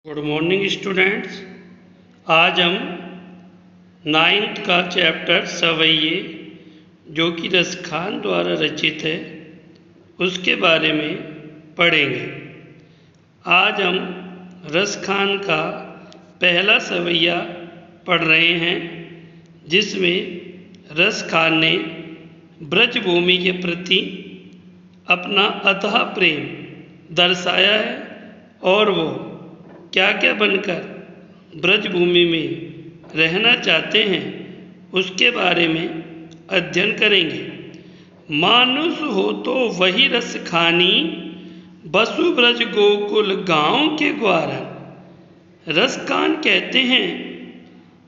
Good morning students. आज हम 9th का चैप्टर सवैये जो कि रसखान द्वारा रचित है उसके बारे में पढ़ेंगे। आज हम रसखान का पहला सवैया पढ़ रहे हैं जिसमें रसखान ने ब्रजभूमि के प्रति अपना अथाह प्रेम दर्शाया है और वो क्या क्या बनकर ब्रजभूमि में रहना चाहते हैं उसके बारे में अध्ययन करेंगे। मानुष हो तो वही रस खानी, बसु ब्रज गोकुल गांव के ग्वारन। रसखान कहते हैं,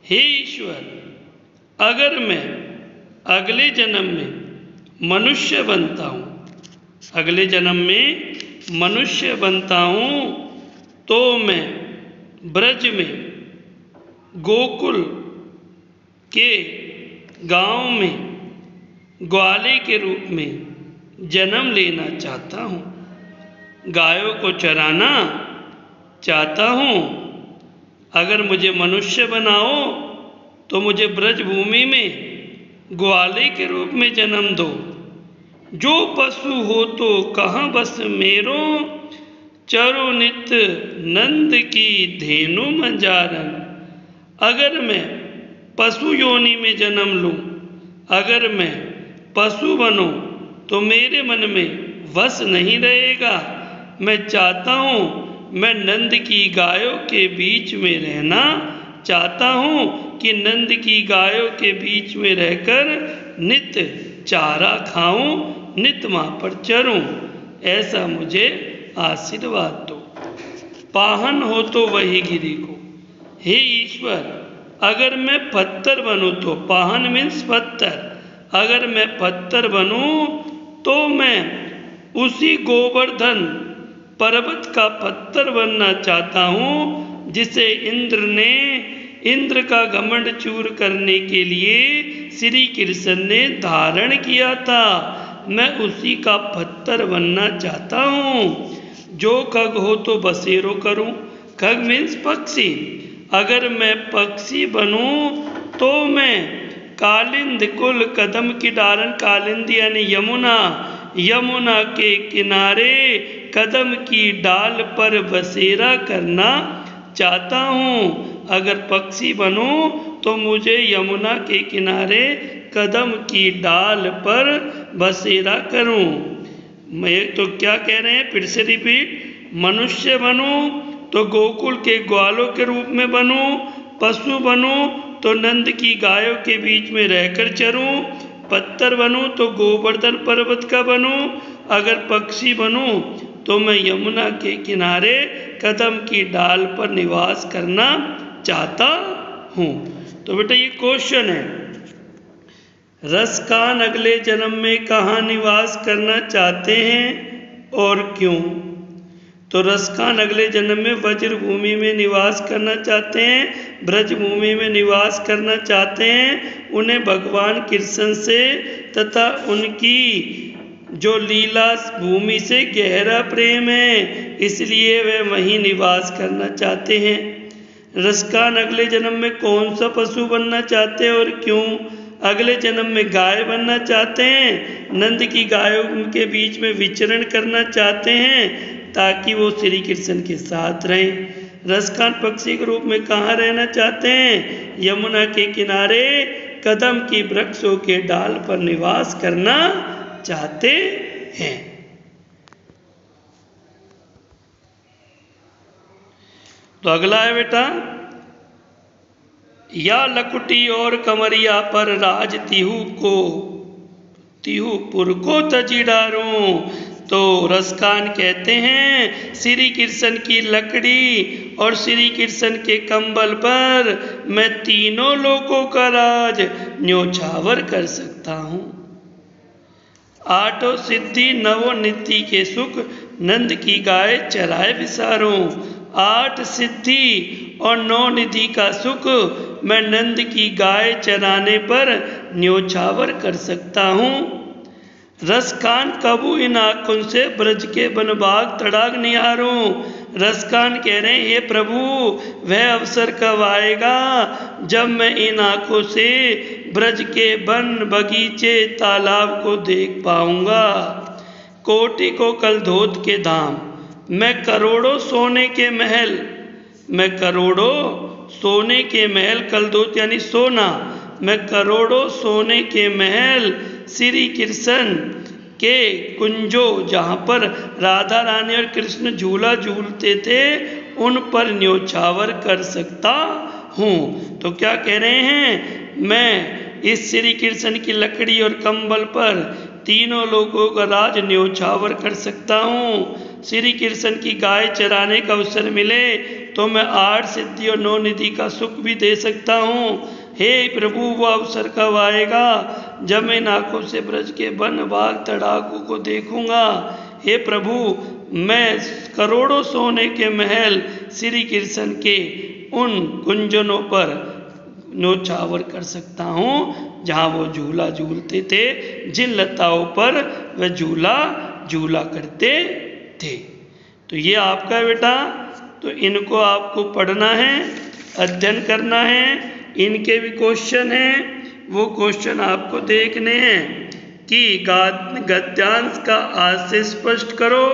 हे ईश्वर, अगर मैं अगले जन्म में मनुष्य बनता हूँ, अगले जन्म में मनुष्य बनता हूँ तो मैं ब्रज में गोकुल के गांव में ग्वाले के रूप में जन्म लेना चाहता हूँ, गायों को चराना चाहता हूँ। अगर मुझे मनुष्य बनाओ तो मुझे ब्रजभूमि में ग्वाले के रूप में जन्म दो। जो पशु हो तो कहाँ बस मेरो, चरो नित नंद की धेनु मंजारन। अगर मैं पशु योनि में जन्म लूँ, अगर मैं पशु बनूँ तो मेरे मन में वश नहीं रहेगा। मैं चाहता हूँ मैं नंद की गायों के बीच में रहना चाहता हूँ कि नंद की गायों के बीच में रहकर नित चारा खाऊं, नित माँ पर चरूं। ऐसा मुझे आशीर्वाद दो। पाहन हो तो वही गिरी को। हे ईश्वर, अगर मैं पत्थर बनूं तो, पाहन मीन्स पत्थर, अगर मैं पत्थर बनूं तो मैं उसी गोवर्धन पर्वत का पत्थर बनना चाहता हूँ जिसे इंद्र का घमंड चूर करने के लिए श्री कृष्ण ने धारण किया था। मैं उसी का पत्थर बनना चाहता हूँ। जो खग हो तो बसेरो करूं, खग मीन्स पक्षी, अगर मैं पक्षी बनूं तो मैं कालिंद कुल कदम की डालन, कालिंद यानी यमुना, यमुना के किनारे कदम की डाल पर बसेरा करना चाहता हूँ। अगर पक्षी बनूं तो मुझे यमुना के किनारे कदम की डाल पर बसेरा करूं। मैं तो क्या कह रहे हैं, फिर से रिपीट। मनुष्य बनूं तो गोकुल के ग्वालों के रूप में बनूं, पशु बनूं तो नंद की गायों के बीच में रहकर चरूं, पत्थर बनूं तो गोवर्धन पर्वत का बनूं, अगर पक्षी बनूं तो मैं यमुना के किनारे कदम की डाल पर निवास करना चाहता हूँ। तो बेटा ये क्वेश्चन है, रसखान अगले जन्म में कहाँ निवास करना चाहते हैं और क्यों? तो रसखान अगले जन्म में वज्रभूमि में निवास करना चाहते हैं, ब्रजभूमि में निवास करना चाहते हैं। उन्हें भगवान कृष्ण से तथा उनकी जो लीला भूमि से गहरा प्रेम है, इसलिए वे वहीं निवास करना चाहते हैं। रसखान अगले जन्म में कौन सा पशु बनना चाहते हैं और क्यों? अगले जन्म में गाय बनना चाहते हैं, नंद की गायों के बीच में विचरण करना चाहते हैं ताकि वो श्री कृष्ण के साथ रहें। रसखान पक्षी के रूप में कहाँ रहना चाहते हैं? यमुना के किनारे कदम की वृक्षों के डाल पर निवास करना चाहते हैं। तो अगला है बेटा, या लकुटी और कमरिया पर राज तिहुपुर को तजी डारूं। तो रसखान कहते हैं, श्री कृष्ण की लकड़ी और श्री कृष्ण के कंबल पर मैं तीनों लोगों का राज न्योछावर कर सकता हूँ। आठों सिद्धि नवो निधि के सुख नंद की गाय चराए विसारूं। 8 सिद्धि और 9 निधि का सुख मैं नंद की गाय चराने पर न्योछावर कर सकता हूँ। रसखान कबू इन आँखों से ब्रज के बनबाग तड़ाग निहारूं। रसखान कह रहे हैं, हे प्रभु वह अवसर कब आएगा जब मैं इन आंखों से ब्रज के वन बगीचे तालाब को देख पाऊंगा। कोटि को कलधोत के धाम, मैं करोड़ों सोने के महल, मैं करोड़ों सोने के महल, कलधोत यानी सोना, मैं करोड़ों सोने के महल श्री कृष्ण के कुंजों जहाँ पर राधा रानी और कृष्ण झूला झूलते थे उन पर न्योछावर कर सकता हूँ। तो क्या कह रहे हैं, मैं इस श्री कृष्ण की लकड़ी और कंबल पर तीनों लोगों का राज न्योछावर कर सकता हूँ। श्री कृष्ण की गाय चराने का अवसर मिले तो मैं 8 सिद्धि और 9 निधि का सुख भी दे सकता हूँ। हे प्रभु वो अवसर कब आएगा जब मैं इन आँखों से ब्रज के वन बाग तड़ाकों को देखूंगा। हे प्रभु मैं करोड़ों सोने के महल श्री कृष्ण के उन कुंजनों पर न्योछावर कर सकता हूँ जहाँ वो झूला झूलते थे, जिन लताओं पर वह झूला झूला करते थे। तो ये आपका बेटा, तो इनको आपको पढ़ना है, अध्ययन करना है। इनके भी क्वेश्चन हैं, वो क्वेश्चन आपको देखने हैं कि गद्यांश का आज से स्पष्ट करो।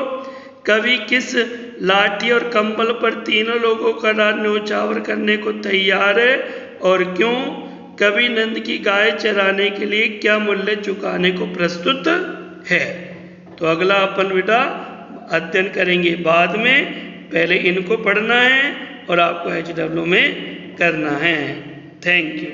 कवि किस लाठी और कंबल पर तीनों लोगों का राज न्योछावर करने को तैयार है और क्यों? कवि नंद की गाय चराने के लिए क्या मूल्य चुकाने को प्रस्तुत है। तो अगला अपन बेटा अध्ययन करेंगे बाद में, पहले इनको पढ़ना है और आपको HW में करना है। Thank you.